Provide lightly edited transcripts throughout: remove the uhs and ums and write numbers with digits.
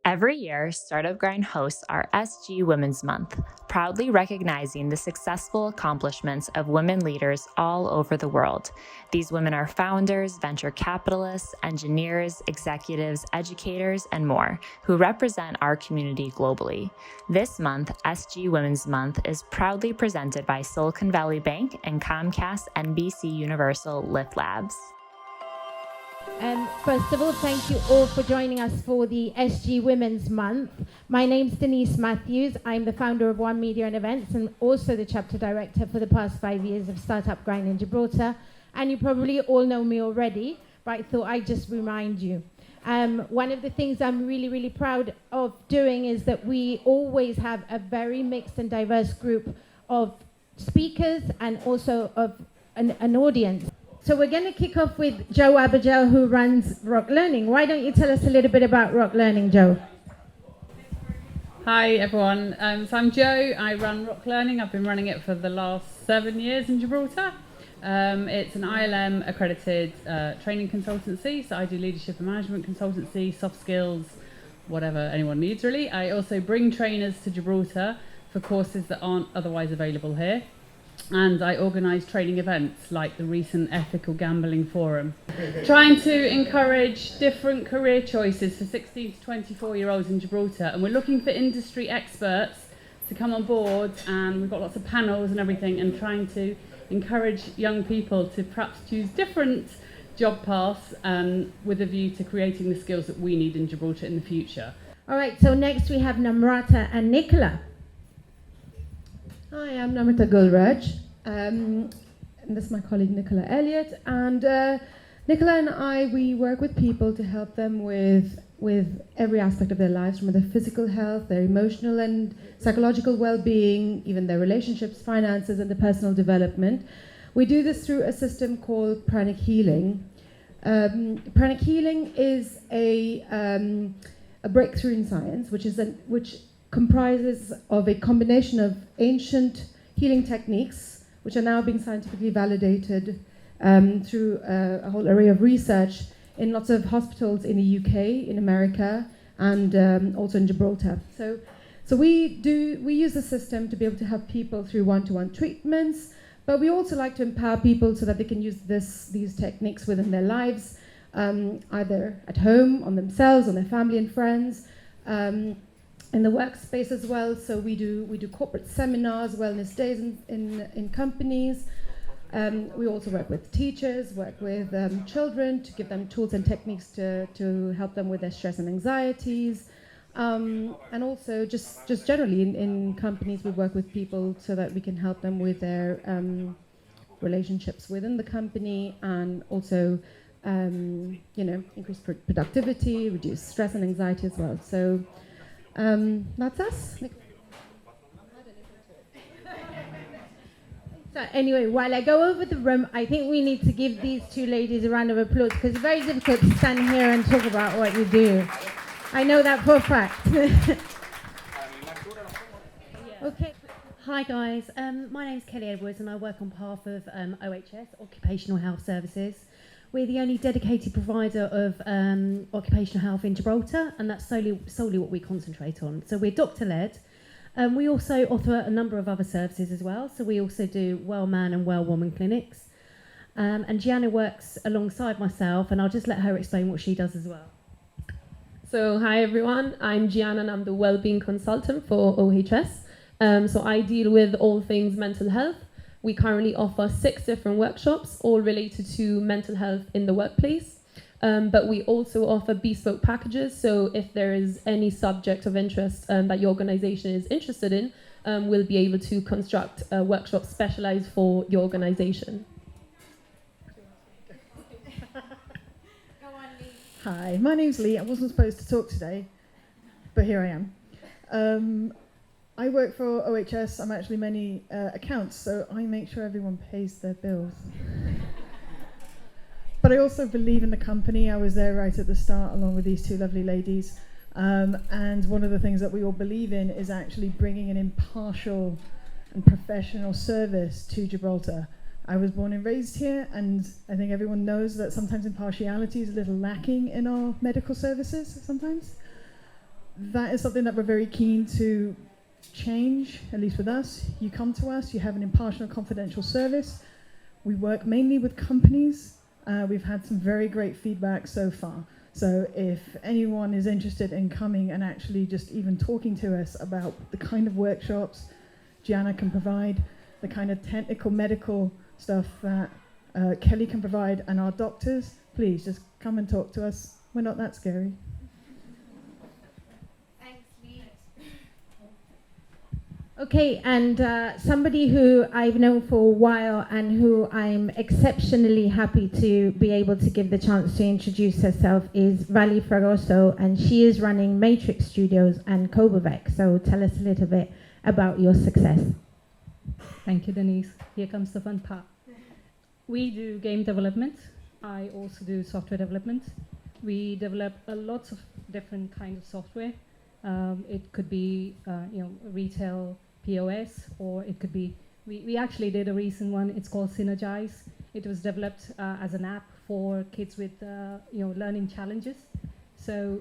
Every year, Startup Grind hosts our SG Women's Month, proudly recognizing the successful accomplishments of women leaders all over the world. These women are founders, venture capitalists, engineers, executives, educators, and more, who represent our community globally. This month, SG Women's Month is proudly presented by Silicon Valley Bank and Comcast NBC Universal Lift Labs. First of all, thank you all for joining us for the SG Women's Month. My name's Denise Matthews. I'm the founder of One Media and Events and also the chapter director for the past 5 years of Startup Grind in Gibraltar. And you probably all know me already, but I thought I'd just remind you. One of the things I'm really proud of doing is that we always have a very mixed and diverse group of speakers and also of an audience. So we're going to kick off with Joe Abergel, who runs Rock Learning. Why don't you tell us a little bit about Rock Learning, Joe? Hi everyone, so I'm Joe. I run Rock Learning. I've been running it for the last 7 years in Gibraltar. It's an ILM accredited training consultancy, so I do leadership and management consultancy, soft skills, whatever anyone needs really. I also bring trainers to Gibraltar for courses that aren't otherwise available here. And I organise training events like the recent Ethical Gambling Forum, trying to encourage different career choices for 16 to 24-year-olds in Gibraltar. And we're looking for industry experts to come on board, and we've got lots of panels and everything, and trying to encourage young people to perhaps choose different job paths with a view to creating the skills that we need in Gibraltar in the future. All right, so next we have Namrata and Nicola. Hi, I'm Namrata Gulraj, and this is my colleague Nicola Elliott. And Nicola and I, we work with people to help them with every aspect of their lives, from their physical health, their emotional and psychological well-being, even their relationships, finances, and their personal development. We do this through a system called Pranic Healing. Pranic Healing is a breakthrough in science, which comprises of a combination of ancient healing techniques, which are now being scientifically validated through a whole array of research in lots of hospitals in the UK, in America, and also in Gibraltar. So we use the system to be able to help people through one-to-one treatments, but we also like to empower people so that they can use these techniques within their lives, either at home, on themselves, on their family and friends, in the workspace as well. So we do corporate seminars, wellness days in companies. We also work with teachers, work with children to give them tools and techniques to help them with their stress and anxieties. And also just generally in companies, we work with people so that we can help them with their relationships within the company, and also increase productivity, reduce stress and anxiety as well. So that's us. So anyway, while I go over the room, I think we need to give these two ladies a round of applause, because it's very difficult to stand here and talk about what you do. I know that for a fact. Okay. Hi guys, my name's Kelly Edwards and I work on behalf of OHS, Occupational Health Services. We're the only dedicated provider of occupational health in Gibraltar, and that's solely what we concentrate on. So we're doctor-led. We also offer a number of other services as well. So we also do well man and well woman clinics. And Gianna works alongside myself, and I'll just let her explain what she does as well. So hi everyone, I'm Gianna and I'm the Wellbeing Consultant for OHS. So I deal with all things mental health. We currently offer 6 different workshops, all related to mental health in the workplace. But we also offer bespoke packages. So if there is any subject of interest that your organization is interested in, we'll be able to construct a workshop specialized for your organization. Hi, my name's Lee. I wasn't supposed to talk today, but here I am. I work for OHS. I'm actually many accounts, so I make sure everyone pays their bills. But I also believe in the company. I was there right at the start along with these two lovely ladies. And one of the things that we all believe in is actually bringing an impartial and professional service to Gibraltar. I was born and raised here, and I think everyone knows that sometimes impartiality is a little lacking in our medical services sometimes. that is something that we're very keen to change, at least with us. You come to us, you have an impartial and confidential service. We work mainly with companies. We've had some very great feedback so far. So if anyone is interested in coming and actually just even talking to us about the kind of workshops Gianna can provide, the kind of technical medical stuff that Kelly can provide, and our doctors, please just come and talk to us. We're not that scary. Okay, and somebody who I've known for a while and who I'm exceptionally happy to be able to give the chance to introduce herself is Vali Fragoso, and she is running Matrix Studios and Cobavec. So tell us a little bit about your success. Thank you, Denise. Here comes the fun part. We do game development. I also do software development. We develop a lot of different kinds of software. It could be, retail POS, or it could be, we actually did a recent one. It's called Synergize. It was developed as an app for kids with, learning challenges. So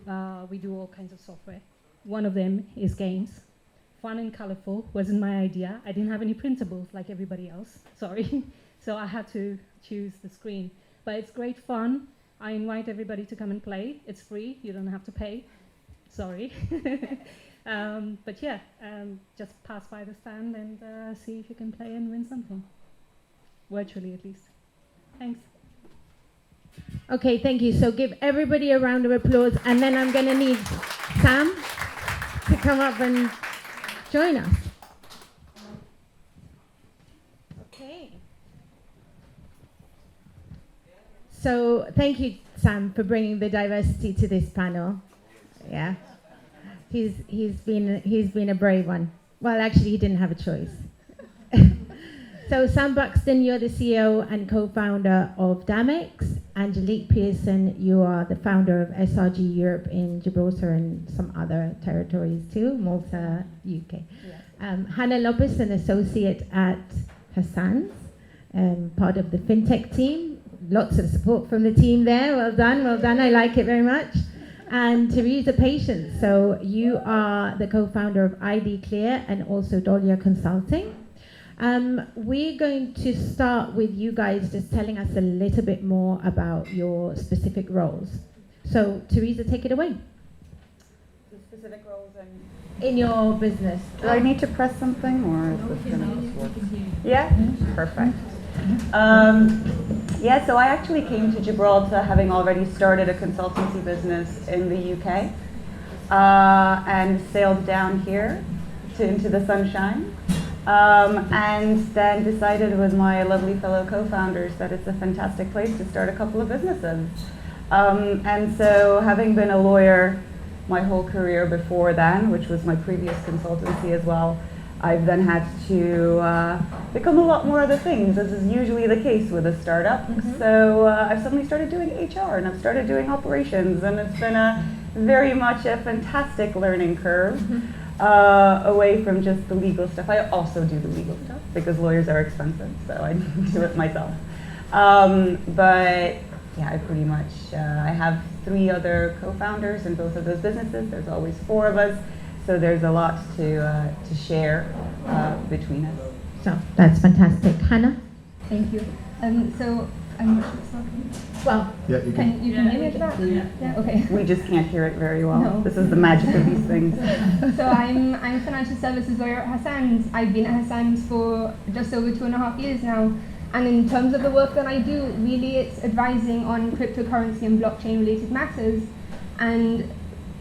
we do all kinds of software. One of them is games. Fun and colorful wasn't my idea. I didn't have any printables like everybody else. Sorry. So I had to choose the screen. But it's great fun. I invite everybody to come and play. It's free. You don't have to pay. Sorry. But yeah, just pass by the stand and see if you can play and win something. Virtually, at least. Thanks. Okay, thank you. So give everybody a round of applause, and then I'm going to need Sam to come up and join us. Okay. So thank you, Sam, for bringing the diversity to this panel. Yeah. He's been a brave one. Well, actually, he didn't have a choice. So Sam Buxton, you're the CEO and co-founder of Damex. Angelique Pearson, you are the founder of SRG Europe in Gibraltar and some other territories too, Malta, UK. Yeah. Hannah Lopez, an associate at Hassan's, part of the fintech team. Lots of support from the team there. Well done, well done. I like it very much. And Teresa Patience, so you are the co-founder of ID Clear and also Dolia Consulting. We're going to start with you guys just telling us a little bit more about your specific roles. So Teresa, take it away. The specific roles in your business. Do I need to press something, or is this going to work? Yeah? Perfect. So I actually came to Gibraltar having already started a consultancy business in the UK and sailed down here into the sunshine and then decided with my lovely fellow co-founders that it's a fantastic place to start a couple of businesses. And so having been a lawyer my whole career before then, which was my previous consultancy as well, I've then had to become a lot more other things, as is usually the case with a startup. Mm-hmm. So I've suddenly started doing HR, and I've started doing operations, and it's been very much a fantastic learning curve, away from just the legal stuff. I also do the legal stuff because lawyers are expensive, so I do it myself. But yeah, I pretty much, I have 3 other co-founders in both of those businesses. There's always 4 of us. So there's a lot to share between us. So that's fantastic. Hannah? Thank you. So I'm well. Yeah, you can. You can hear me at that? Yeah. Okay. We just can't hear it very well. No. This is the magic of these things. So I'm a financial services lawyer at Hassan's. I've been at Hassan's for just over 2.5 years now. And in terms of the work that I do, really it's advising on cryptocurrency and blockchain related matters. And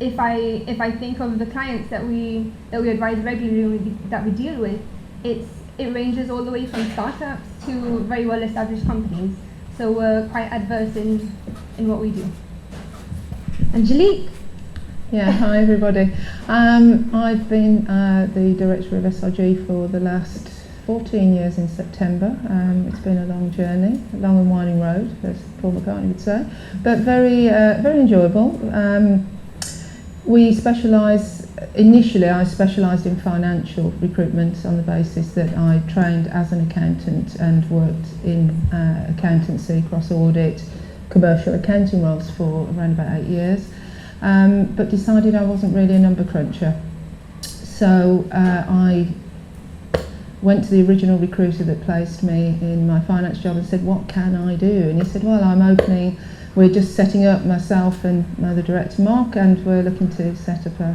if I think of the clients that we advise regularly, that we deal with, it ranges all the way from startups to very well established companies. So we're quite adverse in what we do. Angelique? Yeah, hi everybody. I've been the director of SRG for the last 14 years in September. It's been a long journey, a long and winding road, as Paul McCartney would say, but very enjoyable. We specialise, initially I specialised in financial recruitment on the basis that I trained as an accountant and worked in accountancy, cross-audit, commercial accounting roles for around about 8 years. but decided I wasn't really a number cruncher. So I went to the original recruiter that placed me in my finance job and said, what can I do? And he said, well, we're just setting up, myself and my other director Mark, and we're looking to set up a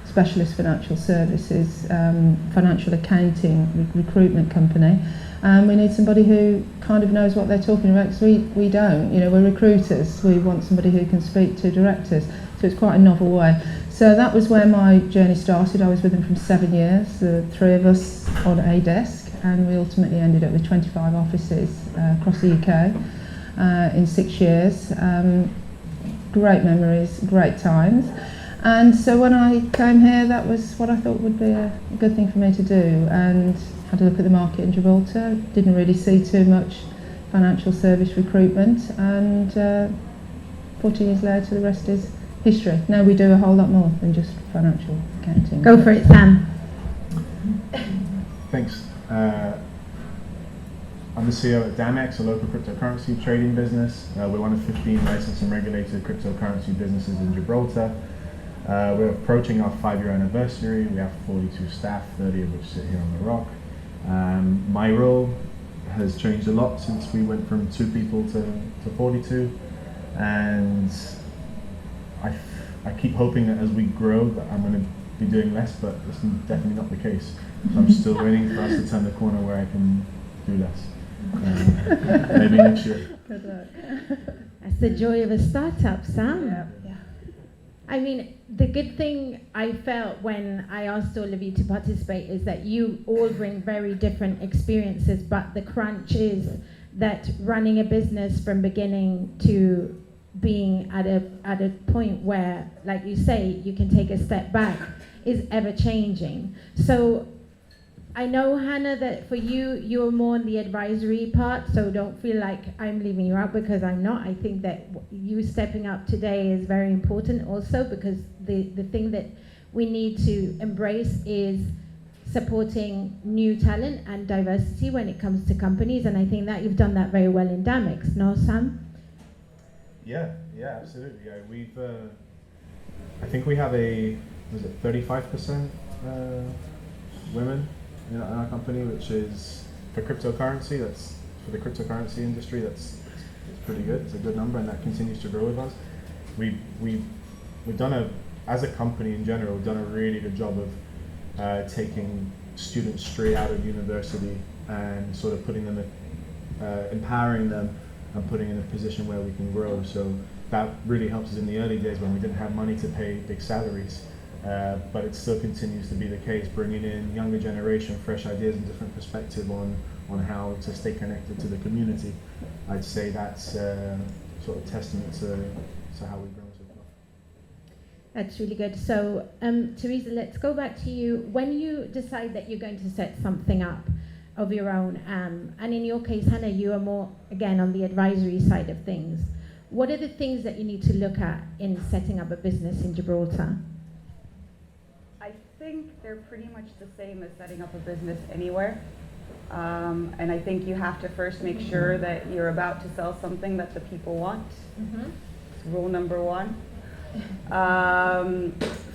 specialist financial services, financial accounting recruitment company. We need somebody who kind of knows what they're talking about, because we don't, we're recruiters. We want somebody who can speak to directors. So it's quite a novel way. So that was where my journey started. I was with them for 7 years, the three of us on a desk, and we ultimately ended up with 25 offices across the UK in 6 years. Great memories, great times. And so when I came here, that was what I thought would be a good thing for me to do, and had a look at the market in Gibraltar. Didn't really see too much financial service recruitment, and 14 years later, the rest is history. Now we do a whole lot more than just financial accounting. Go for it, Sam. Thanks. I'm the CEO at Damex, a local cryptocurrency trading business. We're one of 15 licensed and regulated cryptocurrency businesses in Gibraltar. We're approaching our 5-year anniversary. We have 42 staff, 30 of which sit here on the rock. My role has changed a lot since we went from 2 people to 42, and I keep hoping that as we grow that I'm going to be doing less, but that's definitely not the case. So I'm still waiting for us to turn the corner where I can do less. Maybe next year. Good luck. That's the joy of a startup, Sam. Yeah. I mean, the good thing I felt when I asked all of you to participate is that you all bring very different experiences, but the crunch is that running a business from beginning to being at a point where, like you say, you can take a step back is ever changing. So I know, Hannah, that for you, you're more on the advisory part, so don't feel like I'm leaving you out, because I'm not. I think that you stepping up today is very important also, because the thing that we need to embrace is supporting new talent and diversity when it comes to companies, and I think that you've done that very well in Damex, no, Sam? Yeah, absolutely. Yeah, we've. I think we have 35% women in our company, which is for cryptocurrency. That's for the cryptocurrency industry. It's pretty good. It's a good number, and that continues to grow with us. We've done as a company in general, we've done a really good job of taking students straight out of university and sort of putting them, empowering them, and putting in a position where we can grow. So that really helps us in the early days when we didn't have money to pay big salaries. But it still continues to be the case, bringing in younger generation, fresh ideas and different perspective on how to stay connected to the community. I'd say that's sort of testament to how we've grown so far. That's really good. So, Teresa, let's go back to you. When you decide that you're going to set something up of your own, and in your case, Hannah, you are more, again, on the advisory side of things. What are the things that you need to look at in setting up a business in Gibraltar? I think they're pretty much the same as setting up a business anywhere. And I think you have to first make sure that you're about to sell something that the people want. It's rule number 1.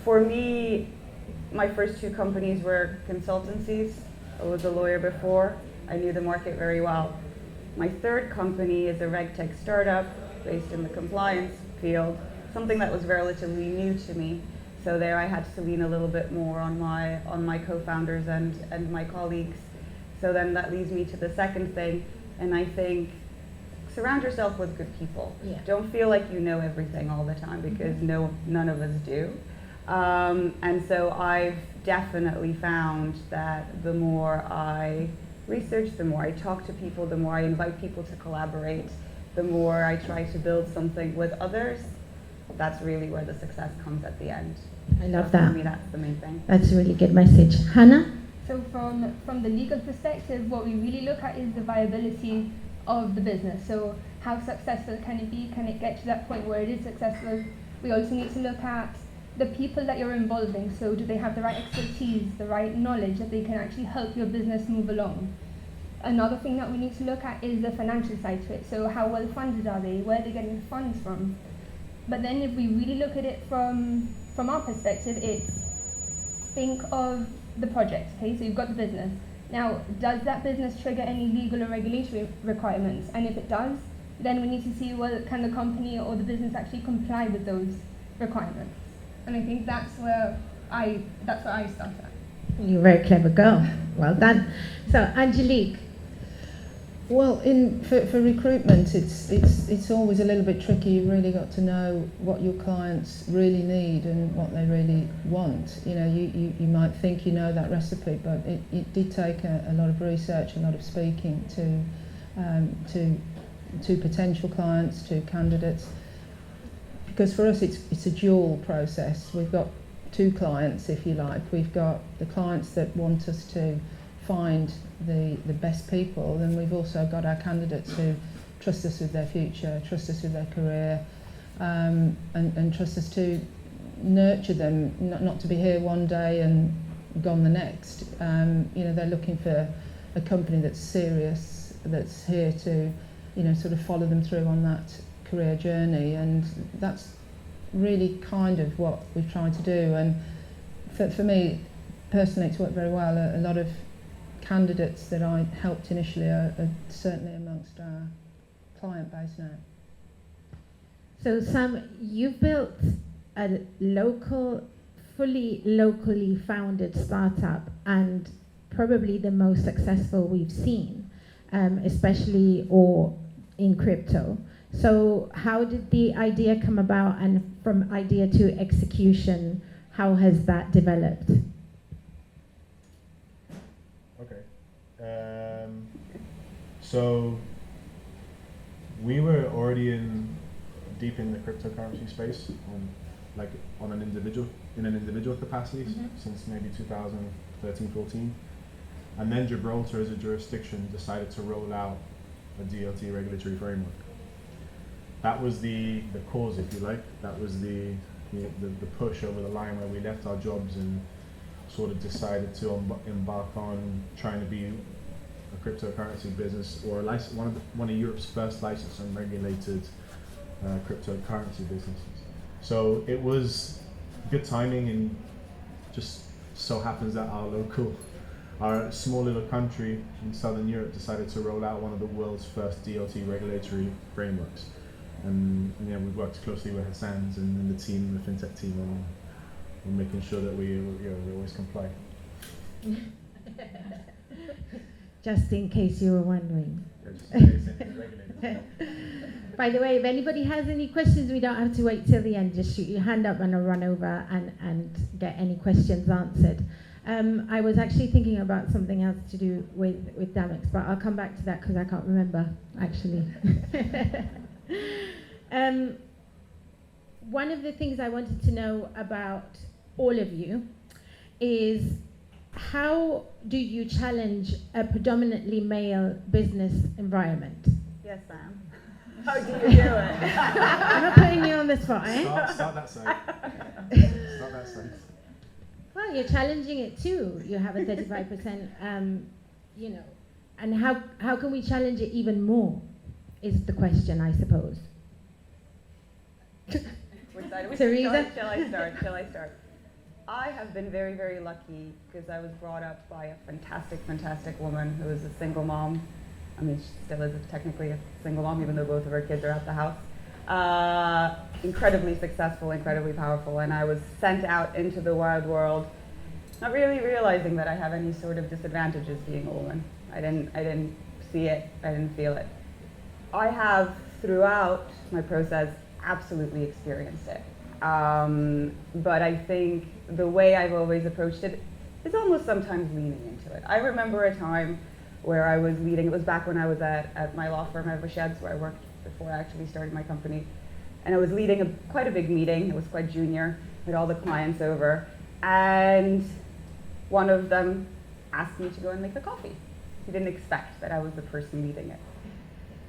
For me, my first 2 companies were consultancies. I was a lawyer before. I knew the market very well. My 3rd company is a RegTech startup based in the compliance field, something that was relatively new to me. So there I had to lean a little bit more on my co-founders and my colleagues. So then that leads me to the second thing, and I think surround yourself with good people. Yeah. Don't feel like you know everything all the time, because none of us do. And so I've definitely found that the more I research, the more I talk to people, the more I invite people to collaborate, the more I try to build something with others, that's really where the success comes at the end. I love So that. For me, that's the main thing. That's a really good message. Hannah? So from the legal perspective, what we really look at is the viability of the business. So how successful can it be? Can it get to that point where it is successful? We also need to look at the people that you're involving. So do they have the right expertise, the right knowledge that they can actually help your business move along? Another thing that we need to look at is the financial side to it. So how well funded are they? Where are they getting the funds from? But then if we really look at it from our perspective, it's think of the project, okay? So you've got the business. Now, does that business trigger any legal or regulatory requirements? And if it does, then we need to see, well, can the company or the business actually comply with those requirements? And I think that's where I start at. You're a very clever girl. Well done. So, Angelique. Well, for recruitment, it's always a little bit tricky. You've really got to know what your clients really need and what they really want. You know, you might think you know that recipe, but it did take a lot of research, a lot of speaking to potential clients, to candidates. Because for us, it's a dual process. We've got two clients, if you like. We've got the clients that want us to find the best people, then we've also got our candidates who trust us with their future, trust us with their career, and trust us to nurture them, not to be here one day and gone the next. You know, they're looking for a company that's serious, that's here to, you know, sort of follow them through on that career journey, and that's really kind of what we've tried to do. And for me personally, it's worked very well. A lot of candidates that I helped initially are certainly amongst our client base now. So Sam, you've built a fully locally founded startup, and probably the most successful we've seen, especially or in crypto. So how did the idea come about, and from idea to execution, how has that developed? So we were already deep in the cryptocurrency space in an individual capacity since maybe 2013-14, and then Gibraltar as a jurisdiction decided to roll out a DLT regulatory framework. That was the cause, if you like. That was the push over the line, where we left our jobs and sort of decided to embark on trying to be a cryptocurrency business, or one of Europe's first licensed and regulated cryptocurrency businesses. So it was good timing, and just so happens that our small little country in Southern Europe decided to roll out one of the world's first DLT regulatory frameworks. And yeah, we've worked closely with Hassan's and the team, the fintech team, on making sure that we always comply. Just in case you were wondering. Yeah, just in case anything's regulated. By the way, if anybody has any questions, we don't have to wait till the end. Just shoot your hand up and I'll run over and get any questions answered. I was actually thinking about something else to do with Damex, but I'll come back to that because I can't remember, actually. One of the things I wanted to know about all of you is, how do you challenge a predominantly male business environment? Yes, Sam. How do you do it? I'm not putting you on the spot, eh? Start that side. Start that side. Well, you're challenging it too. You have a 35%, you know, and how can we challenge it even more is the question, I suppose. Teresa? Shall I start? I have been very, very lucky because I was brought up by a fantastic, fantastic woman who is a single mom. I mean, she still is technically a single mom, even though both of her kids are at the house. Incredibly successful, incredibly powerful, and I was sent out into the wild world, not really realizing that I have any sort of disadvantages being a woman. I didn't see it, I didn't feel it. I have, throughout my process, absolutely experienced it. But I think the way I've always approached it is almost sometimes leaning into it. I remember a time where I was leading, it was back when I was at my law firm, Sheds, where I worked before I actually started my company. And I was leading quite a big meeting. It was quite junior, with all the clients over. And one of them asked me to go and make the coffee. He didn't expect that I was the person leading it.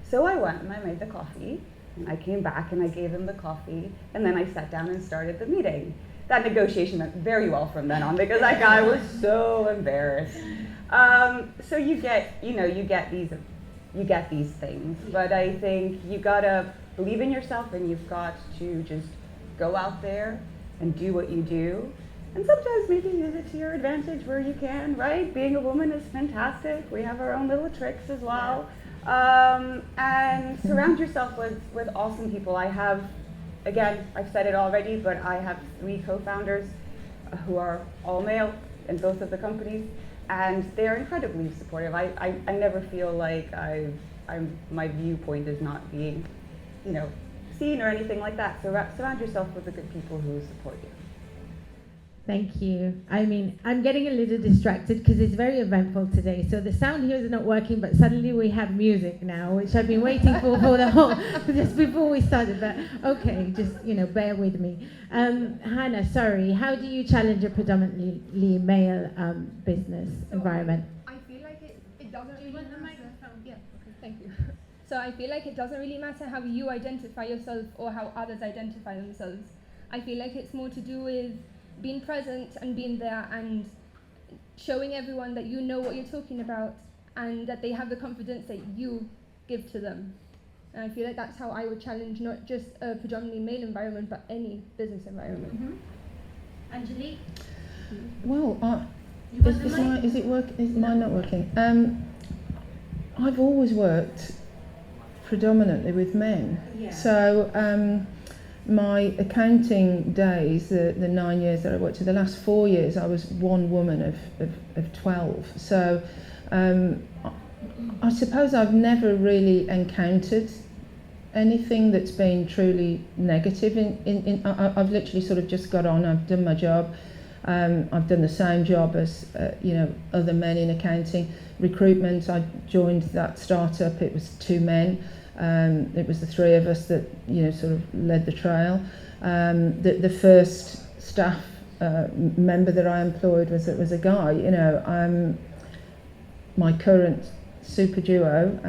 So I went and I made the coffee. And I came back and I gave him the coffee, and then I sat down and started the meeting. That negotiation went very well from then on because that guy was so embarrassed. So you get these things, but I think you gotta believe in yourself, and you've got to just go out there and do what you do. And sometimes maybe use it to your advantage where you can, right? Being a woman is fantastic. We have our own little tricks as well. And surround yourself with awesome people. I have, again, I've said it already, but I have 3 co-founders who are all male in both of the companies, and they're incredibly supportive. I never feel like my viewpoint is not being, seen or anything like that. So surround yourself with the good people who support you. Thank you. I mean, I'm getting a little distracted because it's very eventful today. So the sound here is not working, but suddenly we have music now, which I've been waiting for the whole, just before we started. But okay, just, bear with me. Hannah, sorry, how do you challenge a predominantly male business environment? I feel like it doesn't really matter. Yeah, okay, thank you. So I feel like it doesn't really matter how you identify yourself or how others identify themselves. I feel like it's more to do with being present and being there and showing everyone that you know what you're talking about and that they have the confidence that you give to them. And I feel like that's how I would challenge not just a predominantly male environment, but any business environment. Mm-hmm. Angelique? Well, is mine not working? I've always worked predominantly with men. Yeah. So my accounting days, the 9 years that I worked, the last 4 years I was one woman of 12. So I suppose I've never really encountered anything that's been truly negative. I've literally sort of just got on, I've done my job. I've done the same job as other men in accounting. Recruitment, I joined that startup, it was 2 men. It was the 3 of us that sort of led the trail. The first staff member that I employed was a guy. My current super duo,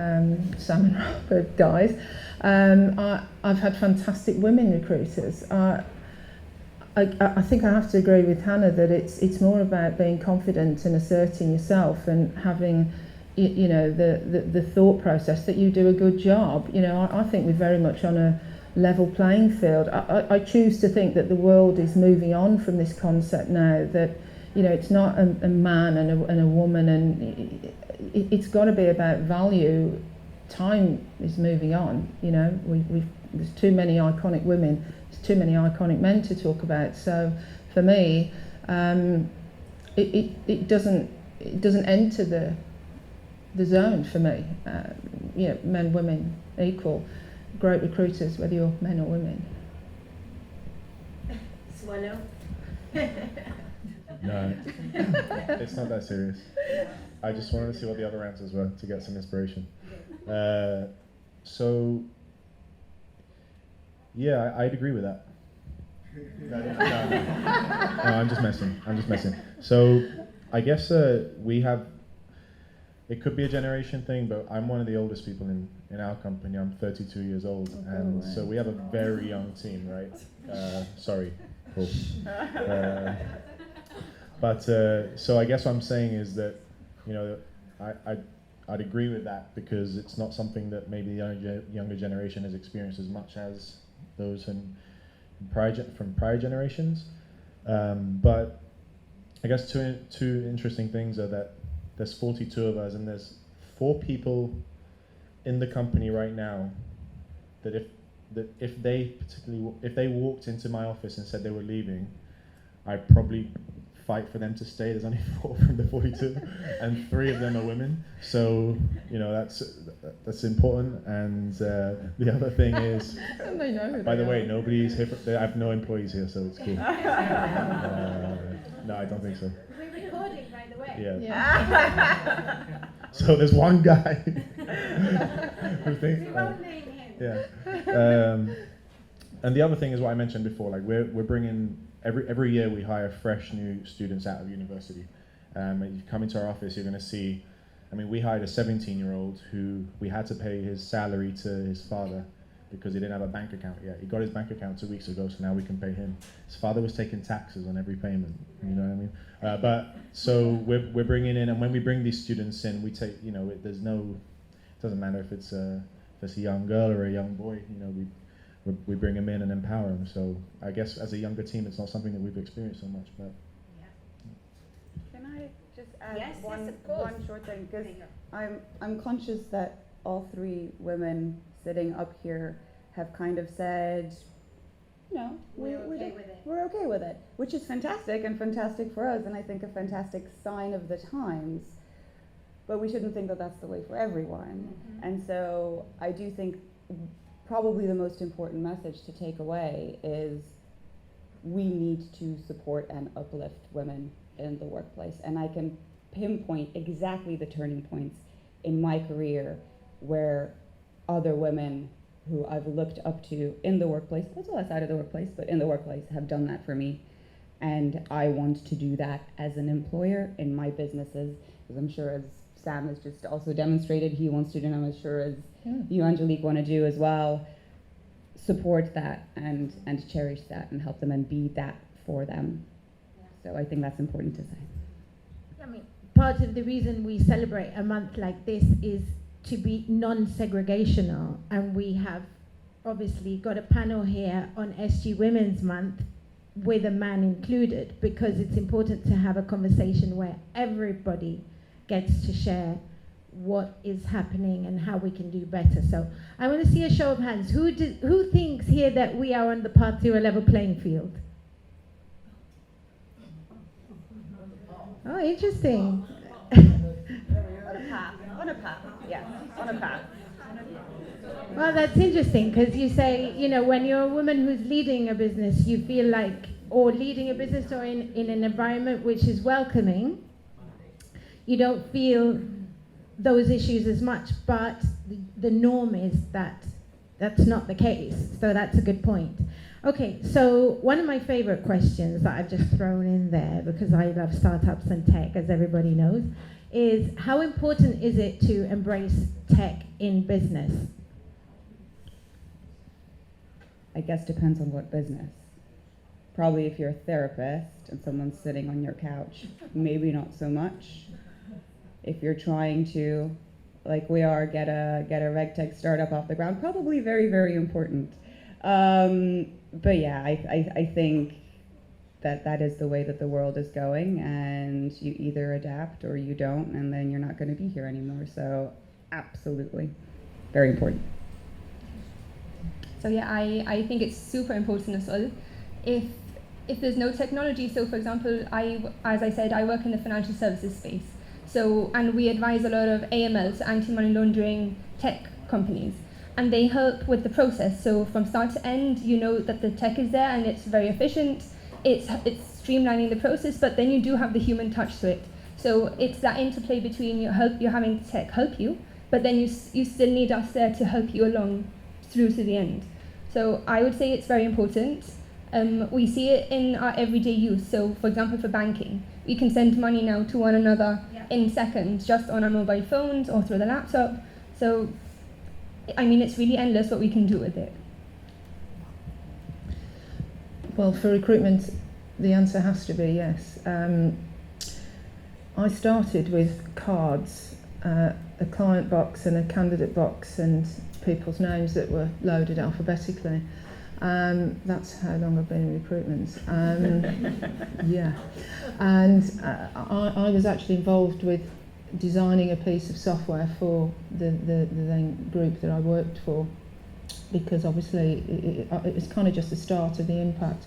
Sam and Robert guys. I've had fantastic women recruiters. I think I have to agree with Hannah that it's more about being confident and asserting yourself and having the thought process that you do a good job. I think we're very much on a level playing field. I choose to think that the world is moving on from this concept now that it's not a man and a woman, and it's got to be about value. Time is moving on. There's too many iconic women, there's too many iconic men to talk about. So for me, it doesn't enter the zone for me. Men, women, equal. Great recruiters, whether you're men or women. Swallow. No, it's not that serious. I just wanted to see what the other answers were to get some inspiration. So, yeah, I'd agree with that. No, I'm just messing. So, I guess we have. It could be a generation thing, but I'm one of the oldest people in our company. I'm 32 years old, and so we have a very young team, right? Sorry, Paul. But so I guess what I'm saying is that, I'd agree with that because it's not something that maybe the younger generation has experienced as much as those from prior generations. But I guess two interesting things are that there's 42 of us, and there's 4 people in the company right now that if they walked into my office and said they were leaving, I'd probably fight for them to stay. There's only 4 from the 42, and 3 of them are women. So that's important. And the other thing is, by the way, nobody's here. I have no employees here, so it's cool. No, I don't think so. We're recording, by the way. Yeah. So there's one guy who thinks. We won't name him. Yeah. And the other thing is what I mentioned before. Like we're bringing every year we hire fresh new students out of university. And you come into our office, you're going to see. I mean, we hired a 17-year-old who we had to pay his salary to his father because he didn't have a bank account yet. He got his bank account 2 weeks ago, so now we can pay him. His father was taking taxes on every payment, you know what I mean? But so we're bringing in, and when we bring these students in, we take, there's no, it doesn't matter if it's it's a young girl or a young boy, we bring them in and empower them. So I guess as a younger team, it's not something that we've experienced so much. But can I just add one short thing? Because I'm conscious that all three women sitting up here have kind of said, we're okay with it, which is fantastic and fantastic for us, and I think a fantastic sign of the times. But we shouldn't think that that's the way for everyone. Mm-hmm. And so I do think probably the most important message to take away is we need to support and uplift women in the workplace. And I can pinpoint exactly the turning points in my career where other women who I've looked up to in the workplace, as well as outside of the workplace, but in the workplace, have done that for me. And I want to do that as an employer in my businesses, because I'm sure, as Sam has just also demonstrated, he wants to do, and I'm as sure as you, Angelique, want to do as well. Support that and cherish that and help them and be that for them. So I think that's important to say. I mean, part of the reason we celebrate a month like this is to be non-segregational, and we have obviously got a panel here on SG Women's Month with a man included, because it's important to have a conversation where everybody gets to share what is happening and how we can do better. So I want to see a show of hands. Who thinks here that we are on the path to a level playing field? Oh, interesting. On a path, yes, on a path. Well, that's interesting, because you say, when you're a woman who's leading a business, you feel like, or leading a business or in an environment which is welcoming, you don't feel those issues as much, but the norm is that that's not the case. So that's a good point. Okay, so one of my favorite questions that I've just thrown in there, because I love startups and tech, as everybody knows, is how important is it to embrace tech in business? I guess depends on what business. Probably if you're a therapist and someone's sitting on your couch, maybe not so much. If you're trying to, like we are, get a RegTech startup off the ground, probably very, very important. But yeah, I think that is the way that the world is going, and you either adapt or you don't, and then you're not going to be here anymore. So absolutely, very important. So yeah, I think it's super important as well. If there's no technology, so for example, as I said, I work in the financial services space. So, and we advise a lot of AML, so anti-money laundering tech companies, and they help with the process. So from start to end, you know that the tech is there and it's very efficient. It's streamlining the process, but then you do have the human touch to it. So it's that interplay between you're having tech help you, but then you still need us there to help you along through to the end. So I would say it's very important. We see it in our everyday use. So for example, for banking, we can send money now to one another in seconds, just on our mobile phones or through the laptop. So, I mean, it's really endless what we can do with it. Well, for recruitment, the answer has to be yes. I started with cards, a client box and a candidate box, and people's names that were loaded alphabetically. That's how long I've been in recruitment. Yeah. And I was actually involved with designing a piece of software for the then group that I worked for, because obviously it was kind of just the start of the impact.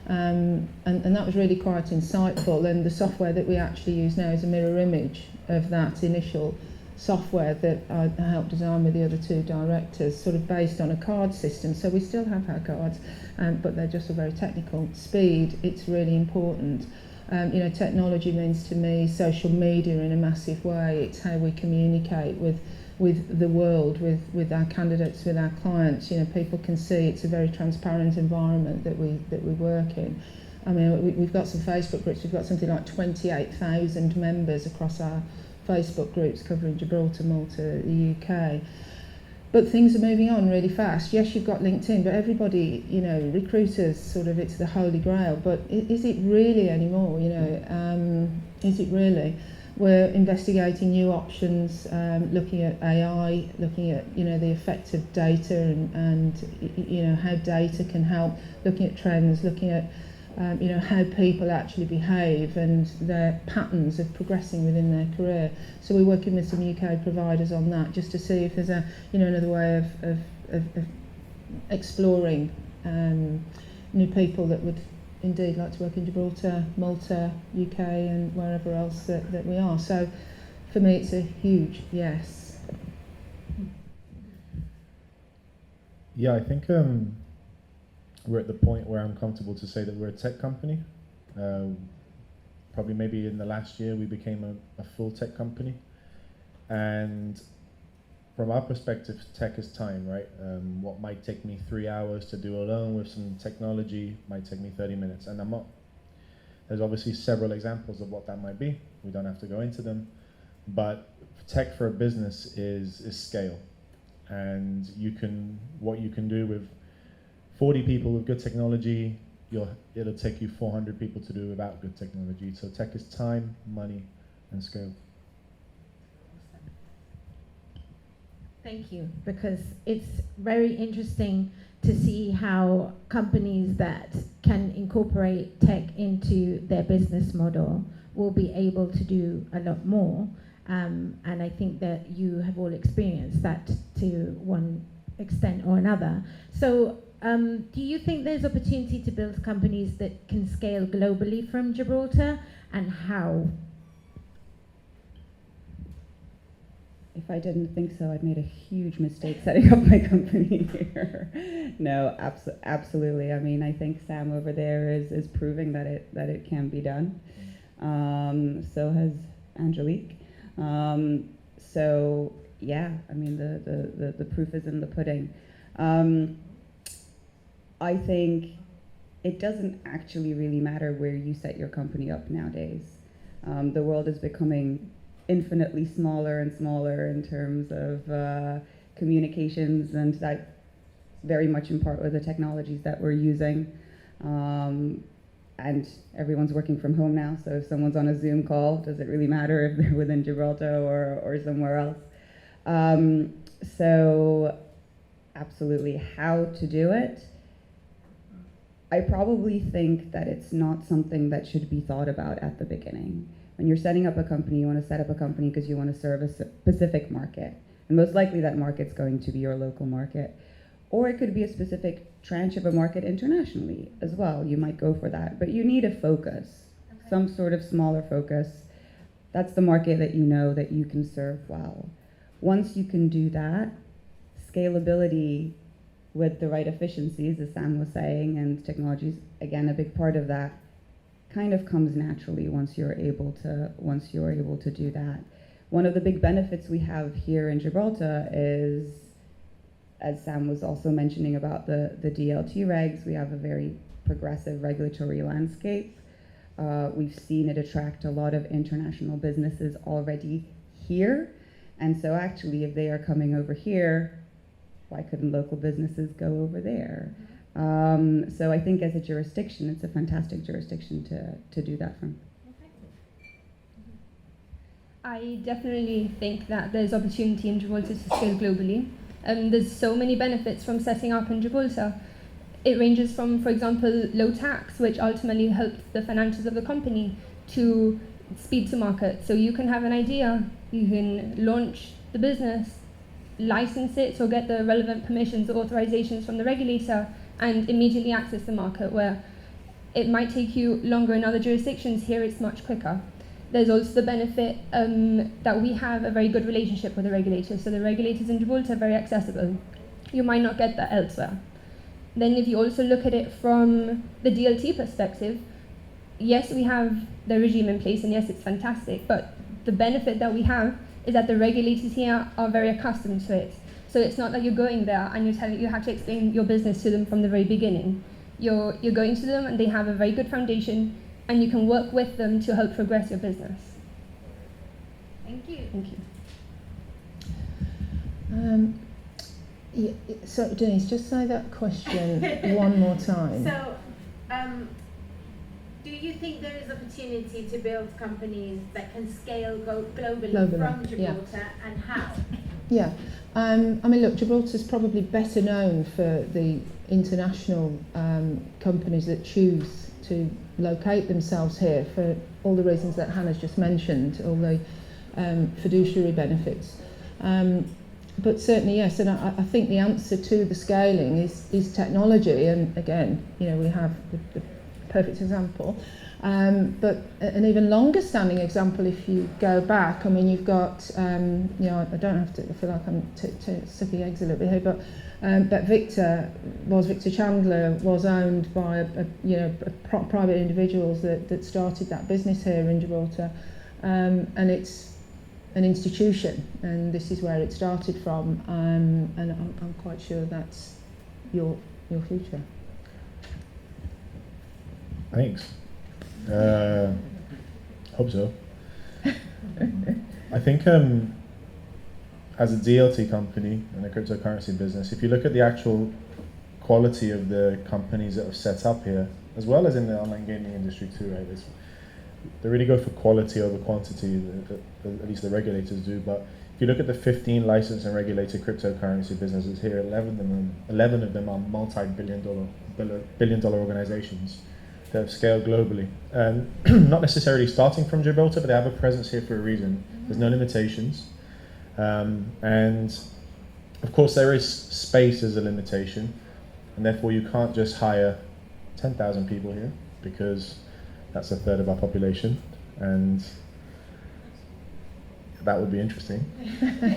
And that was really quite insightful, and the software that we actually use now is a mirror image of that initial software that I helped design with the other two directors, sort of based on a card system. So we still have our cards, but they're just a very technical speed. It's really important. Technology means to me social media in a massive way. It's how we communicate with the world, with our candidates, with our clients. People can see it's a very transparent environment that we work in. I mean, we've got some Facebook groups. We've got something like 28,000 members across our Facebook groups covering Gibraltar, Malta, the UK. But things are moving on really fast. Yes, you've got LinkedIn, but everybody, recruiters, sort of, it's the holy grail. But is it really anymore? Is it really? we're investigating new options, looking at AI, looking at the effect of data and how data can help, looking at trends, looking at how people actually behave and their patterns of progressing within their career. So we're working with some UK providers on that, just to see if there's another way of exploring new people that would indeed like to work in Gibraltar, Malta, UK and wherever else that we are. So for me it's a huge yes. Yeah, I think we're at the point where I'm comfortable to say that we're a tech company. Probably maybe in the last year we became a full tech company. And from our perspective, tech is time, right? What might take me 3 hours to do alone with some technology might take me 30 minutes. And there's obviously several examples of what that might be. We don't have to go into them. But tech for a business is scale. And what you can do with 40 people with good technology, it'll take you 400 people to do without good technology. So tech is time, money, and scale. Thank you, because it's very interesting to see how companies that can incorporate tech into their business model will be able to do a lot more. And I think that you have all experienced that to one extent or another. So do you think there's opportunity to build companies that can scale globally from Gibraltar, and how? If I didn't think so, I'd made a huge mistake setting up my company here. No, absolutely. I mean, I think Sam over there is proving that it can be done. So has Angelique. So yeah, I mean the proof is in the pudding. I think it doesn't actually really matter where you set your company up nowadays. The world is becoming infinitely smaller and smaller in terms of communications, and that very much in part with the technologies that we're using. And everyone's working from home now, so if someone's on a Zoom call, does it really matter if they're within Gibraltar or somewhere else? So absolutely, how to do it? I probably think that it's not something that should be thought about at the beginning. When you're setting up a company, you want to set up a company because you want to serve a specific market. And most likely that market's going to be your local market. Or it could be a specific tranche of a market internationally as well. You might go for that. But you need a focus, some sort of smaller focus. That's the market that you know that you can serve well. Once you can do that, scalability with the right efficiencies, as Sam was saying, and technology's, again, a big part of that, kind of comes naturally once you're able to do that. One of the big benefits we have here in Gibraltar is, as Sam was also mentioning about the DLT regs, we have a very progressive regulatory landscape. We've seen it attract a lot of international businesses already here. And so actually, if they are coming over here, why couldn't local businesses go over there? So I think as a jurisdiction, it's a fantastic jurisdiction to do that from. I definitely think that there's opportunity in Gibraltar to scale globally. There's so many benefits from setting up in Gibraltar. It ranges from, for example, low tax, which ultimately helps the financials of the company, to speed to market. So you can have an idea, you can launch the business, license it, or get the relevant permissions or authorizations from the regulator, and immediately access the market, where it might take you longer in other jurisdictions. Here it's much quicker. There's also the benefit that we have a very good relationship with the regulators. So the regulators in Gibraltar are very accessible. You might not get that elsewhere. Then if you also look at it from the DLT perspective, yes, we have the regime in place, and yes, it's fantastic, but the benefit that we have is that the regulators here are very accustomed to it. So it's not like you're going there and you have to explain your business to them from the very beginning. You're going to them and they have a very good foundation, and you can work with them to help progress your business. Thank you. Thank you. So Denise, just say that question one more time. So, Do you think there is opportunity to build companies that can scale globally from Gibraltar, and how? Yeah, I mean, look, Gibraltar's probably better known for the international companies that choose to locate themselves here for all the reasons that Hannah's just mentioned, all the fiduciary benefits. But certainly, yes, and I think the answer to the scaling is technology, and again, you know, we have the perfect example. But an even longer standing example, if you go back, I mean, you've got, you know, I don't have to, I feel like I'm sucking eggs a little bit here, but Victor Chandler was owned by private individuals that started that business here in Gibraltar, and it's an institution, and this is where it started from, and I'm quite sure that's your future. Thanks. Hope so. I think as a DLT company and a cryptocurrency business, if you look at the actual quality of the companies that have set up here, as well as in the online gaming industry too, right? They really go for quality over quantity, at least the regulators do. But if you look at the 15 licensed and regulated cryptocurrency businesses here, 11 of them are multi-billion dollar organizations that have scaled globally. Not necessarily starting from Gibraltar, but they have a presence here for a reason. There's no limitations. And of course there is space as a limitation, and therefore you can't just hire 10,000 people here, because that's a third of our population, and that would be interesting.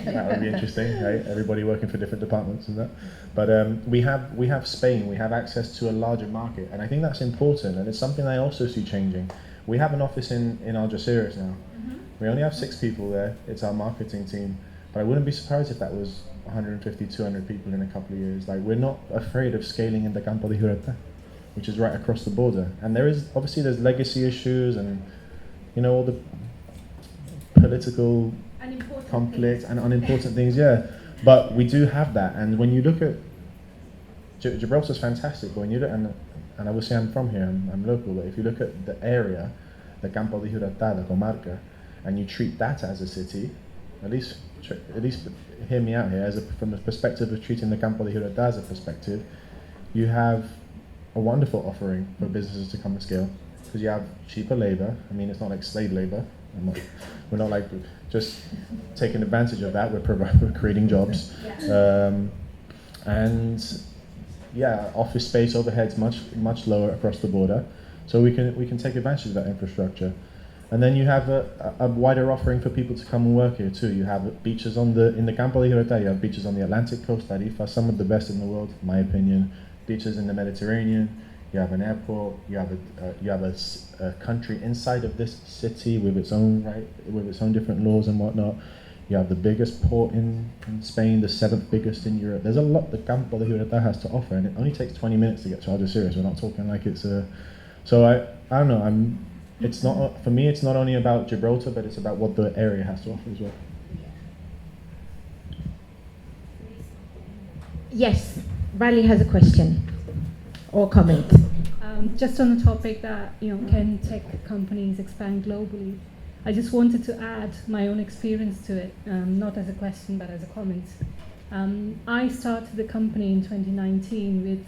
That would be interesting, right? Everybody working for different departments and that. But we have Spain, we have access to a larger market, and I think that's important, and it's something I also see changing. We have an office in Algeciras now. We only have 6 people there. It's our marketing team, but I wouldn't be surprised if that was 150, 200 people in a couple of years. Like, we're not afraid of scaling in the Campo de Jureta, which is right across the border. And there's legacy issues and, you know, all the political conflict and unimportant things, yeah. But we do have that, and when you look at Gibraltar's fantastic, but when you look, and obviously I'm from here, I'm local, but if you look at the area, the Campo de Jureta, the comarca, and you treat that as a city, at least hear me out here, from the perspective of treating the Campo de Jureta as a perspective, you have a wonderful offering for businesses to come and scale, because you have cheaper labor. I mean, it's not like slave labor. We're not like just taking advantage of that. We're creating jobs, and yeah, office space overhead's much lower across the border, so we can take advantage of that infrastructure. And then you have a wider offering for people to come and work here too. You have beaches in the Campo de Jureta. You have beaches on the Atlantic coast, Tarifa, some of the best in the world, in my opinion. Beaches in the Mediterranean. You have an airport. You have a country inside of this city with its own different laws and whatnot. You have the biggest port in Spain, the 7th biggest in Europe. There's a lot that Campo de Jureta has to offer, and it only takes 20 minutes to get to Algeciras. We're not talking like it's a. So I don't know. It's not, for me, it's not only about Gibraltar, but it's about what the area has to offer as well. Yes, Riley has a question or comment. Just on the topic that, can tech companies expand globally? I just wanted to add my own experience to it, not as a question, but as a comment. I started the company in 2019 with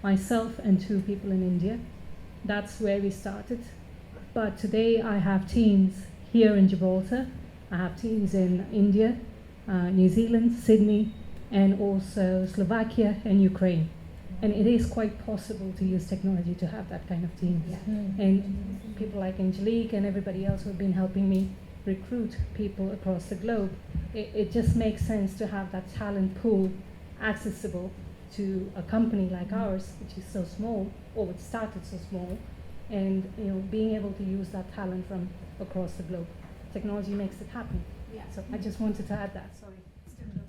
myself and 2 people in India. That's where we started. But today I have teams here in Gibraltar. I have teams in India, New Zealand, Sydney, and also Slovakia and Ukraine. And it is quite possible to use technology to have that kind of team. Yeah. And people like Angelique and everybody else who have been helping me recruit people across the globe, it just makes sense to have that talent pool accessible to a company like ours, which is so small, or which started so small, and being able to use that talent from across the globe. Technology makes it happen. Yeah. So I just wanted to add that. Sorry.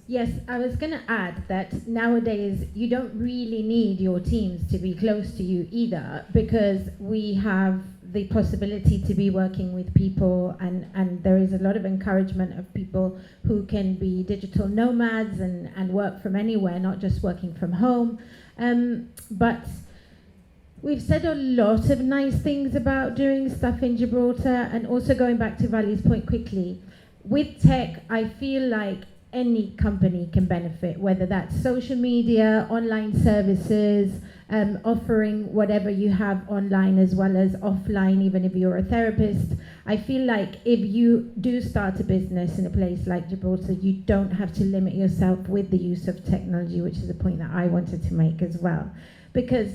Yes, I was going to add that nowadays you don't really need your teams to be close to you either, because we have the possibility to be working with people, and there is a lot of encouragement of people who can be digital nomads and work from anywhere, not just working from home. But We've said a lot of nice things about doing stuff in Gibraltar, and also going back to Vali's point quickly, with tech, I feel like any company can benefit, whether that's social media, online services, offering whatever you have online as well as offline, even if you're a therapist. I feel like if you do start a business in a place like Gibraltar, you don't have to limit yourself with the use of technology, which is a point that I wanted to make as well. Because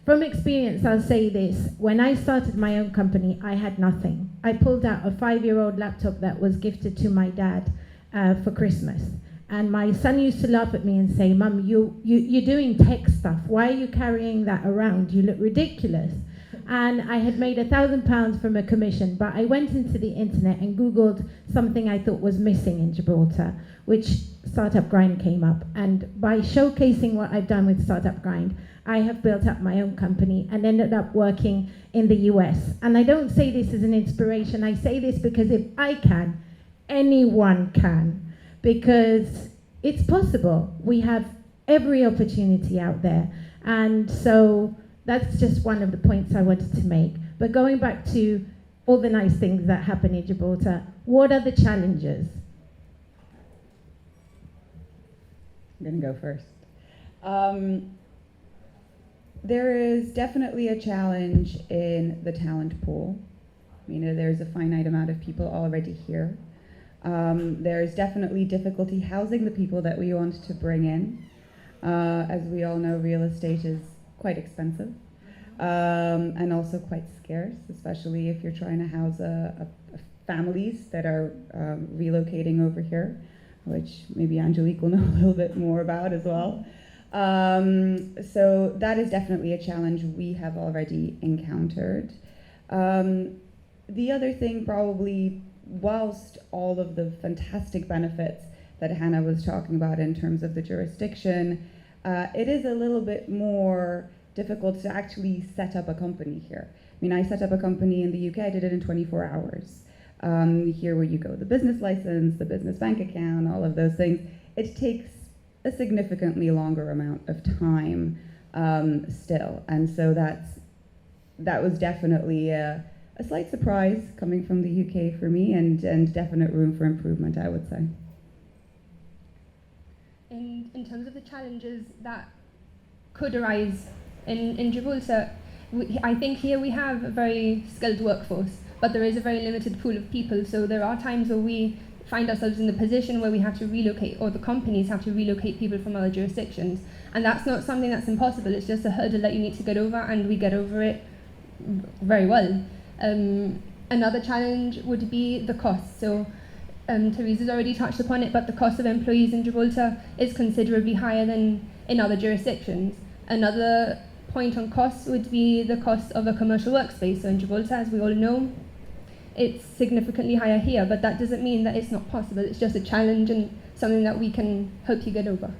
from experience, I'll say this, when I started my own company, I had nothing. I pulled out a 5-year-old laptop that was gifted to my dad for Christmas. And my son used to laugh at me and say, Mum, you're doing tech stuff. Why are you carrying that around? You look ridiculous. And I had made £1,000 from a commission, but I went into the internet and Googled something I thought was missing in Gibraltar, which Startup Grind came up. And by showcasing what I've done with Startup Grind, I have built up my own company and ended up working in the US. And I don't say this as an inspiration. I say this because if I can, anyone can. Because it's possible. We have every opportunity out there. And so that's just one of the points I wanted to make. But going back to all the nice things that happen in Gibraltar, what are the challenges? I'm going to go first. There is definitely a challenge in the talent pool. You know, there's a finite amount of people already here. There's definitely difficulty housing the people that we want to bring in. As we all know, real estate is quite expensive and also quite scarce, especially if you're trying to house families that are relocating over here, which maybe Angelique will know a little bit more about as well. So that is definitely a challenge we have already encountered. The other thing probably, whilst all of the fantastic benefits that Hannah was talking about in terms of the jurisdiction, it is a little bit more difficult to actually set up a company here. I mean, I set up a company in the UK, I did it in 24 hours. Here where you go, the business license, the business bank account, all of those things, it takes a significantly longer amount of time still. And so that was definitely a slight surprise coming from the UK for me, and definite room for improvement, I would say. In terms of the challenges that could arise in Gibraltar, I think here we have a very skilled workforce, but there is a very limited pool of people. So there are times where we find ourselves in the position where we have to relocate, or the companies have to relocate people from other jurisdictions. And that's not something that's impossible, it's just a hurdle that you need to get over, and we get over it very well. Another challenge would be the cost. So Teresa's already touched upon it, but the cost of employees in Gibraltar is considerably higher than in other jurisdictions. Another point on costs would be the cost of a commercial workspace. So in Gibraltar, as we all know, it's significantly higher here, but that doesn't mean that it's not possible. It's just a challenge and something that we can hope to get over.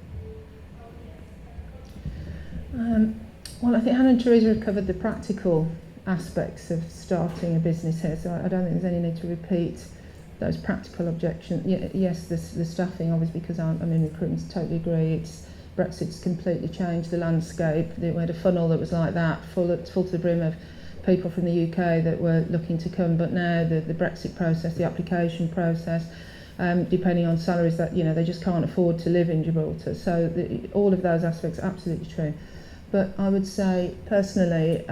Well, I think Hannah and Teresa have covered the practical aspects of starting a business here, so I don't think there's any need to repeat those practical objections. Yes, the staffing, obviously, because I'm in recruitment, totally agree. Brexit's completely changed the landscape. We had a funnel that was like that, full to the brim of people from the UK that were looking to come, but now the Brexit process, the application process, depending on salaries, that they just can't afford to live in Gibraltar. So all of those aspects are absolutely true. But I would say personally,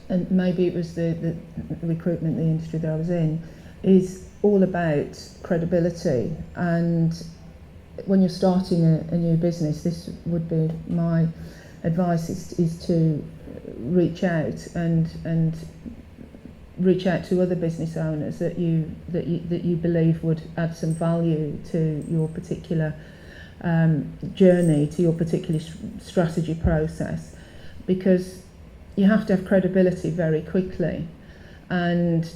and maybe it was the recruitment, the industry that I was in, is all about credibility. And when you're starting a new business, this would be my advice, is to reach out and reach out to other business owners that you believe would add some value to your particular journey, to your particular strategy process, because you have to have credibility very quickly. And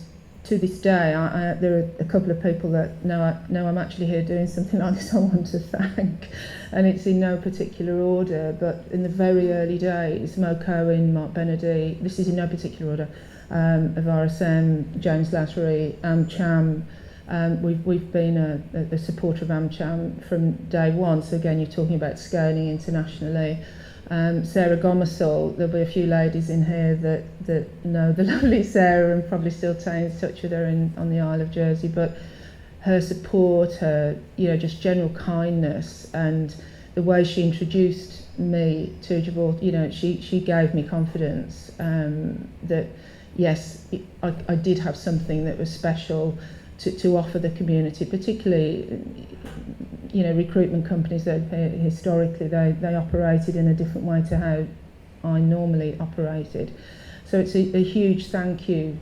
to this day, there are a couple of people that know I'm actually here doing something like this I want to thank, and it's in no particular order, but in the very early days, Mo Cohen, Mark Benedy, this is in no particular order, of RSM, James Lasry, AmCham. We've been a supporter of AmCham from day one. So again, you're talking about scaling internationally. Sarah Gomersall. There'll be a few ladies in here that know the lovely Sarah and probably still stay in touch with her on the Isle of Jersey, but her support, her just general kindness, and the way she introduced me to Gibraltar, she gave me confidence that yes, I did have something that was special to offer the community, particularly recruitment companies that historically they operated in a different way to how I normally operated. So it's a huge thank you,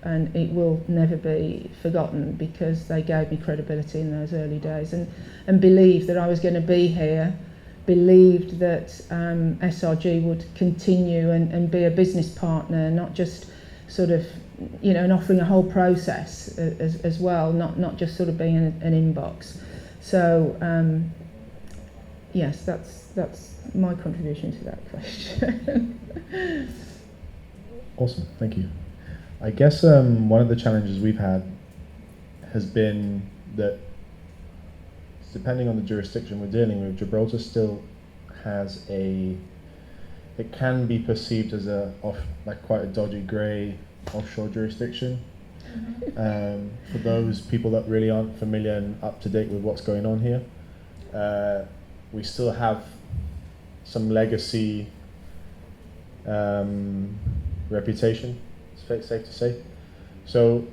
and it will never be forgotten, because they gave me credibility in those early days and believed that I was going to be here, believed that SRG would continue and be a business partner, not just sort of and offering a whole process as well, not just sort of being an inbox. So yes, that's my contribution to that question. Awesome, thank you. I guess one of the challenges we've had has been that, depending on the jurisdiction we're dealing with, Gibraltar still has it can be perceived as quite a dodgy grey offshore jurisdiction. For those people that really aren't familiar and up to date with what's going on here, we still have some legacy reputation, it's safe to say. So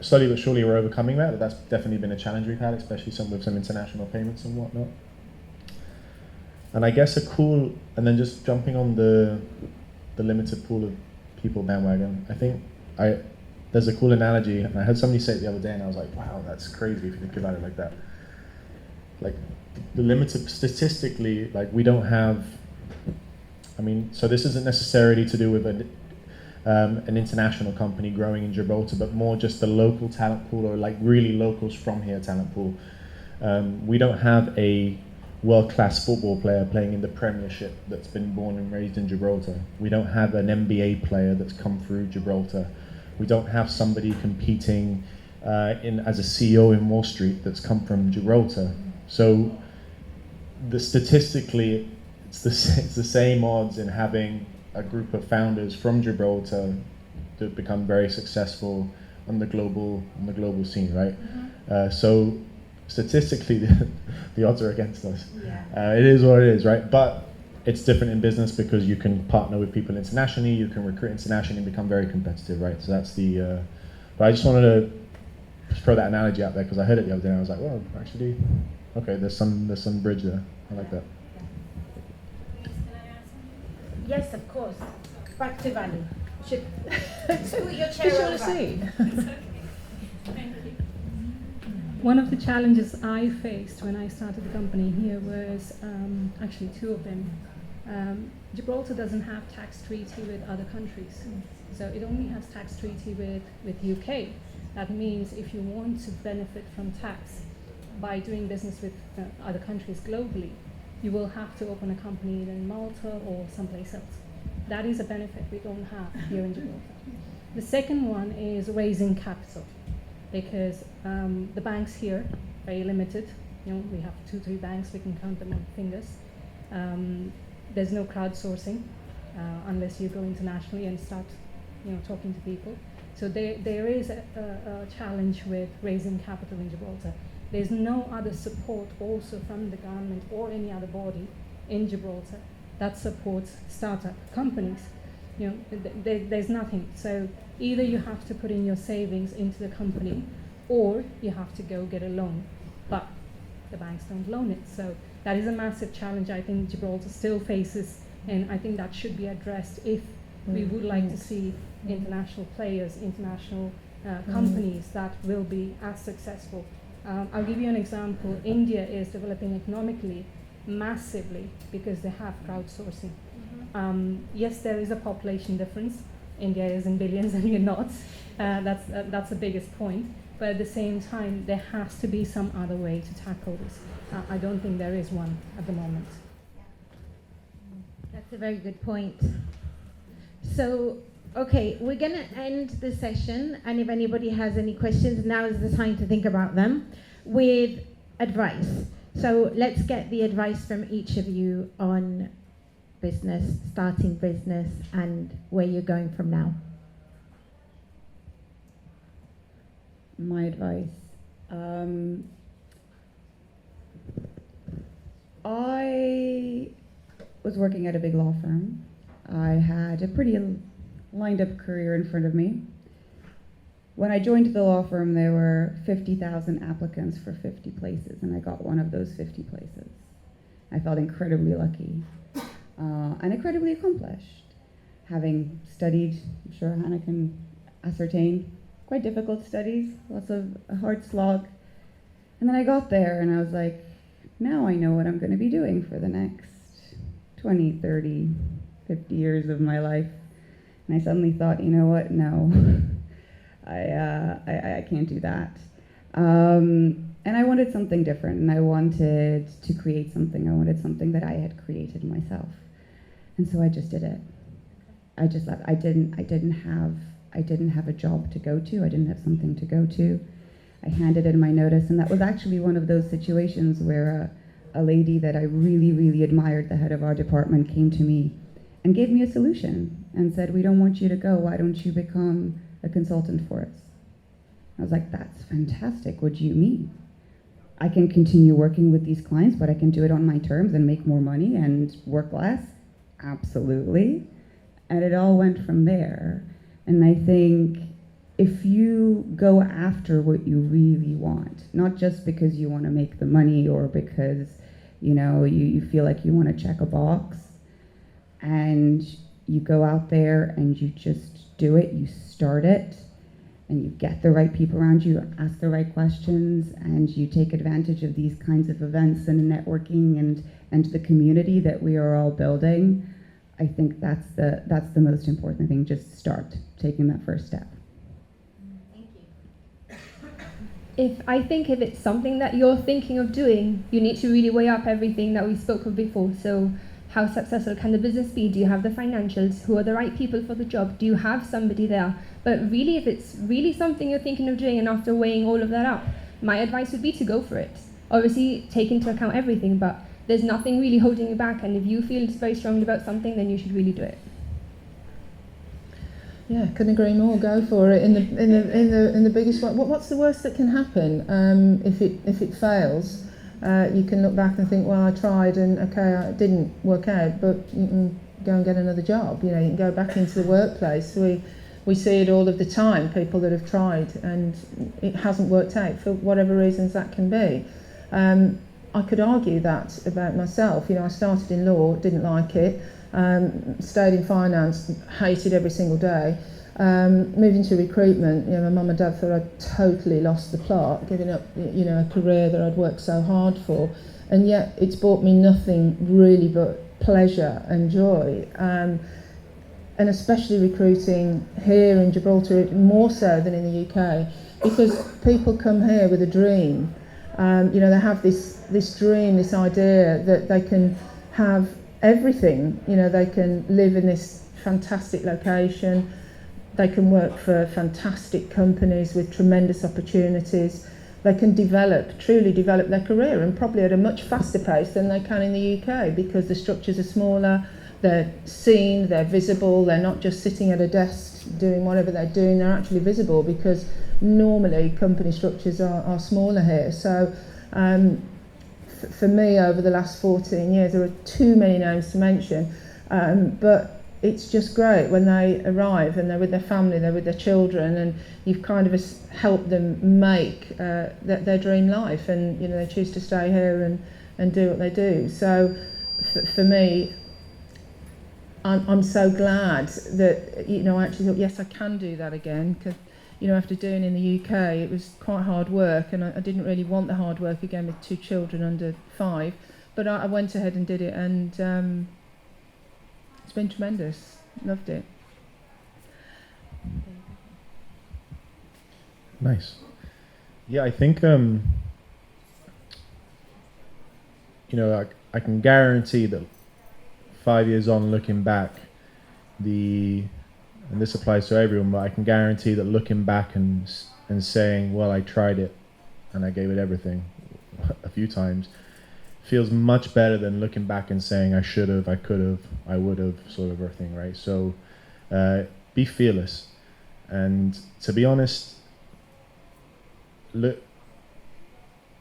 slowly but surely we're overcoming that. That's definitely been a challenge we've had, especially with some international payments and whatnot. And I guess and then just jumping on the limited pool of people bandwagon, I think there's a cool analogy, and I heard somebody say it the other day, and I was like, wow, that's crazy if you think about it like that. Like, the limited, statistically, like, we don't have, so this isn't necessarily to do with an international company growing in Gibraltar, but more just the local talent pool, or like really locals from here talent pool. We don't have a world-class football player playing in the Premiership that's been born and raised in Gibraltar. We don't have an NBA player that's come through Gibraltar. We don't have somebody competing as a CEO in Wall Street that's come from Gibraltar. So statistically, it's the same odds in having a group of founders from Gibraltar that become very successful on the global scene, right? Mm-hmm. So statistically, the odds are against us. Yeah. It is what it is, right? But it's different in business because you can partner with people internationally, you can recruit internationally and become very competitive, right? So that's but I just wanted to throw that analogy out there because I heard it the other day and I was like, well, actually, okay, there's some bridge there. I like that. Yes, of course. Back to Valley. Scoot your chair over. Thank you. One of the challenges I faced when I started the company here was actually two of them. Gibraltar doesn't have tax treaty with other countries, so it only has tax treaty with UK. That means if you want to benefit from tax by doing business with other countries globally, you will have to open a company either in Malta or someplace else. That is a benefit we don't have here in Gibraltar. The second one is raising capital, because the banks here are very limited. We have 2-3 banks, we can count them on fingers. There's no crowdsourcing unless you go internationally and start talking to people. So there is a challenge with raising capital in Gibraltar. There's no other support also from the government or any other body in Gibraltar that supports startup companies. There's nothing. So either you have to put in your savings into the company, or you have to go get a loan. But the banks don't loan it. So that is a massive challenge I think Gibraltar still faces, and I think that should be addressed if we would like to see international players, international companies that will be as successful. I'll give you an example. India is developing economically massively because they have crowdsourcing. Yes, there is a population difference. India is in billions and we're not. That's the biggest point. But at the same time, there has to be some other way to tackle this. I don't think there is one at the moment. That's a very good point. So, okay, we're going to end the session, and if anybody has any questions, now is the time to think about them, with advice. So let's get the advice from each of you on business, starting business, and where you're going from now? My advice. I was working at a big law firm. I had a pretty lined up career in front of me. When I joined the law firm, there were 50,000 applicants for 50 places, and I got one of those 50 places. I felt incredibly lucky and incredibly accomplished, having studied, I'm sure Hannah can ascertain, quite difficult studies, lots of a hard slog. And then I got there and I was like, now I know what I'm going to be doing for the next 20, 30, 50 years of my life. And I suddenly thought, you know what, no, I can't do that. And I wanted something different, and I wanted to create something. I wanted something that I had created myself. And so I just did it. I just left. I didn't have a job to go to. I didn't have something to go to. I handed in my notice, and that was actually one of those situations where a lady that I really, really admired, the head of our department, came to me and gave me a solution and said, we don't want you to go. Why don't you become a consultant for us? I was like, that's fantastic. What do you mean? I can continue working with these clients, but I can do it on my terms and make more money and work less? Absolutely. And it all went from there. And I think if you go after what you really want, not just because you want to make the money or because, you know, you feel like you want to check a box, and you go out there and you just do it, you start it, and you get the right people around you, ask the right questions, and you take advantage of these kinds of events and networking and the community that we are all building, I think that's the most important thing. Just start taking that first step. Thank you. If it's something that you're thinking of doing, you need to really weigh up everything that we spoke of before. So how successful can the business be? Do you have the financials? Who are the right people for the job? Do you have somebody there? But really, if it's really something you're thinking of doing, and after weighing all of that up, my advice would be to go for it. Obviously, take into account everything, but there's nothing really holding you back, and if you feel very strongly about something, then you should really do it. Yeah, couldn't agree more. Go for it. In the biggest way. What's the worst that can happen? If it fails, you can look back and think, well, I tried and okay, it didn't work out, but you can go and get another job. You know, you can go back into the workplace. We see it all of the time. People that have tried and it hasn't worked out for whatever reasons that can be. I could argue that about myself. You know, I started in law, didn't like it. Stayed in finance, hated every single day. Moved into recruitment. You know, my mum and dad thought I'd totally lost the plot, giving up, you know, a career that I'd worked so hard for, and yet it's brought me nothing really but pleasure and joy. And especially recruiting here in Gibraltar, more so than in the UK, because people come here with a dream. You know, they have this dream, this idea that they can have everything. You know, they can live in this fantastic location, they can work for fantastic companies with tremendous opportunities, they can truly develop their career, and probably at a much faster pace than they can in the UK, because the structures are smaller, they're seen, they're visible, they're not just sitting at a desk doing whatever they're doing, they're actually visible, because normally company structures are smaller here. So for me, over the last 14 years, there are too many names to mention, but it's just great when they arrive and they're with their family, they're with their children, and you've kind of helped them make their dream life, and you know, they choose to stay here and do what they do. So for me, I'm so glad that, you know, I actually thought, yes, I can do that again, because, you know, after doing in the UK, it was quite hard work, and I didn't really want the hard work again with 2 children under 5, but I went ahead and did it, and it's been tremendous. Loved it. Nice. Yeah, I think, you know, I can guarantee that 5 years on, looking back, and this applies to everyone, but I can guarantee that looking back and saying, well, I tried it and I gave it everything a few times, feels much better than looking back and saying I should have, I could have, I would have, sort of a thing, right? So be fearless. And to be honest, look,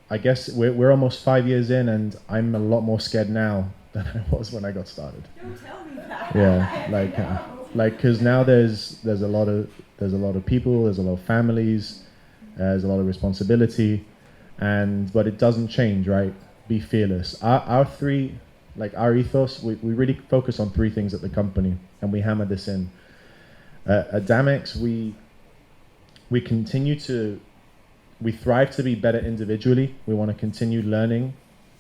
I guess we're almost 5 years in, and I'm a lot more scared now than I was when I got started. Don't tell me that. Yeah, because now there's a lot of people, there's a lot of families, there's a lot of responsibility, but it doesn't change, right? Be fearless. Our ethos, we really focus on 3 things at the company, and we hammer this in. At Damex, we thrive to be better individually. We want to continue learning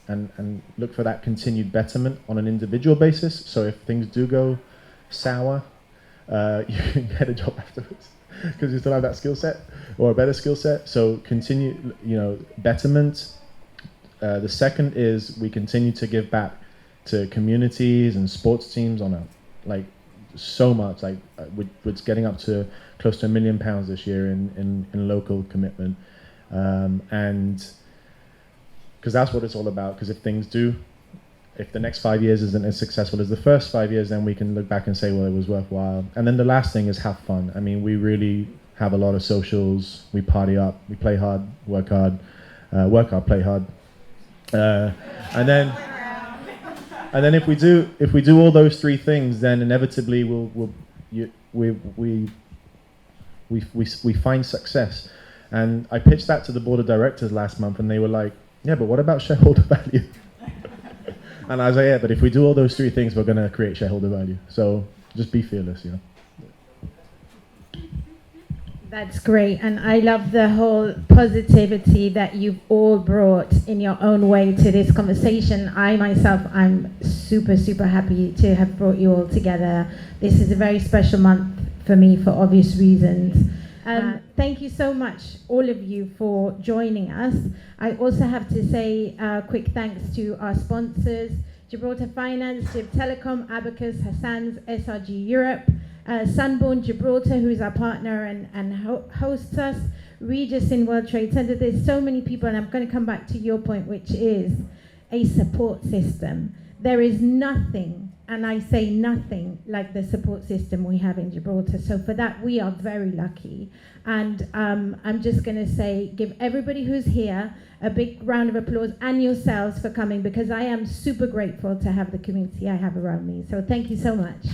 and look for that continued betterment on an individual basis. So if things do go sour, you can get a job afterwards because you still have that skill set or a better skill set. So continue, betterment. The second is we continue to give back to communities and sports teams on so much. We're getting up to close to £1 million this year in local commitment. And because that's what it's all about, because if the next 5 years isn't as successful as the first 5 years, then we can look back and say, well, it was worthwhile. And then the last thing is have fun. I mean, we really have a lot of socials, we party up, we play hard, work hard, play hard. And then if we do all those 3 things, then inevitably we find success. And I pitched that to the board of directors last month, and they were like, yeah, but what about shareholder value? And I was like, yeah, but if we do all those 3 things, we're going to create shareholder value. So just be fearless, That's great, and I love the whole positivity that you've all brought in your own way to this conversation. I'm super, super happy to have brought you all together. This is a very special month for me for obvious reasons. Thank you so much, all of you, for joining us. I also have to say quick thanks to our sponsors, Gibraltar Finance, Gib Telecom, Abacus, Hassan's, SRG Europe, Sunborn Gibraltar, who is our partner and hosts us, Regis in World Trade Center. There's so many people, and I'm going to come back to your point, which is a support system. There is nothing, and I say nothing, like the support system we have in Gibraltar. So for that, we are very lucky. And I'm just going to say, give everybody who's here a big round of applause, and yourselves for coming, because I am super grateful to have the community I have around me. So thank you so much.